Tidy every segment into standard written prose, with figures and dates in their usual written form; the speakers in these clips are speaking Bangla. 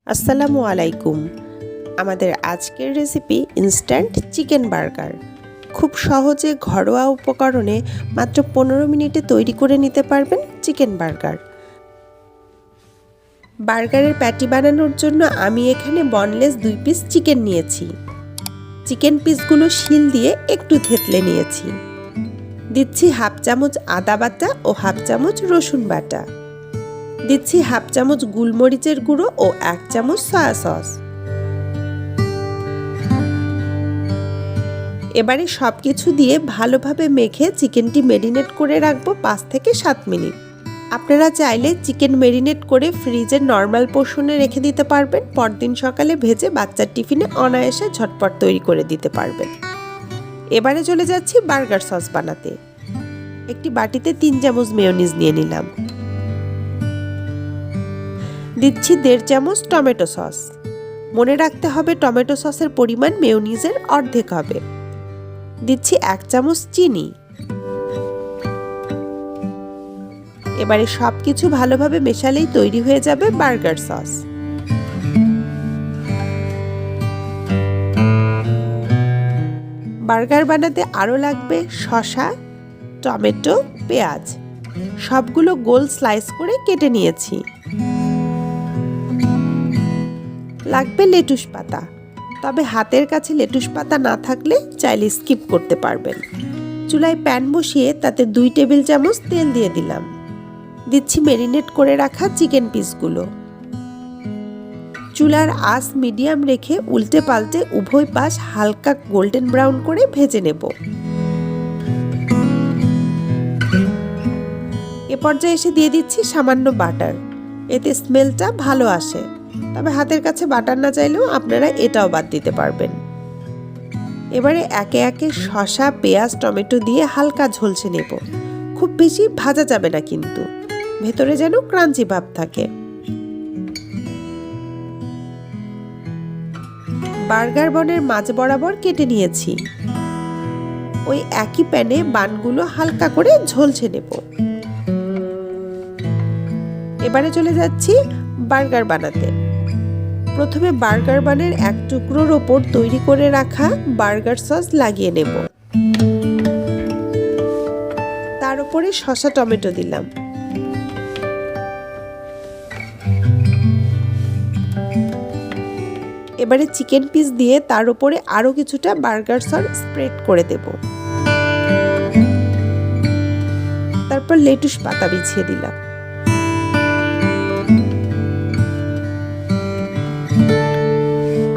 আসসালামু আলাইকুম। আমাদের আজকের রেসিপি ইনস্ট্যান্ট চিকেন বার্গার। খুব সহজে ঘরোয়া উপকরণে মাত্র 15 মিনিটে তৈরি করে নিতে পারবেন চিকেন বার্গার। বার্গারের প্যাটি বানানোর জন্য আমি এখানে বনলেস 2 পিস চিকেন নিয়েছি। চিকেন পিসগুলো শিল দিয়ে একটু থেতলে নিয়েছি। দিচ্ছি হাফ চামচ আদা বাটা ও হাফ চামচ রসুন বাটা। দিচ্ছি হাফ চামচ গোলমরিচের গুঁড়ো ও 1 চামচ সয়া সস। এবারে সবকিছু দিয়ে ভালোভাবে মেখে চিকেনটি ম্যারিনেট করে রাখবো 5 থেকে 7 মিনিট। আপনারা চাইলে চিকেন ম্যারিনেট করে ফ্রিজের নর্মাল পোর্শনে রেখে দিতে পারবেন। পরদিন সকালে ভেজে বাচ্চার টিফিনে অনায়াসে ঝটপট তৈরি করে দিতে পারবেন। এবারে চলে যাচ্ছি বার্গার সস বানাতে। একটি বাটিতে 3 চামচ মেয়োনিজ নিয়ে নিলাম। দিচ্ছি 1.5 চামচ টমেটো সস। মনে রাখতে হবে টমেটো সসের পরিমাণ মেয়োনিজের অর্ধেক হবে। দিচ্ছি 1 চামচ চিনি। এবারে সবকিছু ভালোভাবে মেশালেই তৈরি হয়ে যাবে বার্গার সস। বার্গার বানাতে আরও লাগবে শসা, টমেটো, পেঁয়াজ। সবগুলো গোল স্লাইস করে কেটে নিয়েছি। লাগবে লেটুস পাতা, তবে হাতের কাছে লেটুস পাতা না থাকলে চাইলে স্কিপ করতে পারবেন। চুলায় প্যান বসিয়ে তাতে 2 টেবিল চামচ তেল দিয়ে দিলাম। দিচ্ছি ম্যারিনেট করে রাখা চিকেন পিসগুলো। চুলার আঁচ মিডিয়াম রেখে উল্টে পাল্টে উভয় পাশ হালকা গোল্ডেন ব্রাউন করে ভেজে নেব। এ পর্যায়ে এসে দিয়ে দিচ্ছি সামান্য বাটার। এতে স্মেলটা ভালো আসে, তবে হাতের কাছে বাটার না চাইলেও আপনারা এটাও বাদ দিতে পারবেন। এবারে একে একে শসা, পেঁয়াজ, টমেটো দিয়ে হালকা ঝলসে নেব। খুব বেশি ভাজা যাবে না, কিন্তু ভেতরে যেন ক্রাঞ্চি ভাব থাকে। বার্গার বনের মাঝ বরাবর কেটে নিয়েছি। ওই একই প্যানে বানগুলো হালকা করে ঝলসে নেব। এবারে চলে যাচ্ছি বার্গার বানাতে। প্রথমে বার্গার বানের 1 টুকরোর ওপর তৈরি করে রাখা বার্গার সস লাগিয়ে নেব। তার উপরে শসা, টমেটো দিলাম। এবারে চিকেন পিস দিয়ে তার উপরে আরো কিছুটা বার্গার সস স্প্রেড করে দেব। তারপর লেটুস পাতা বিছিয়ে দিলাম।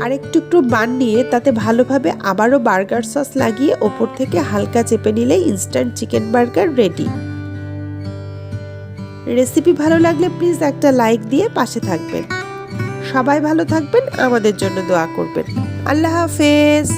আরেক টুকরো বান নিয়ে তাতে ভালোভাবে আবারও বার্গার সস লাগিয়ে ওপর থেকে হালকা চেপে নিলেই instant chicken burger ready. Recipe ভালো লাগলে প্লিজ একটা লাইক দিয়ে পাশে থাকবেন। সবাই ভালো থাকবেন, আমাদের জন্য দোয়া করবেন। আল্লাহ হাফেজ।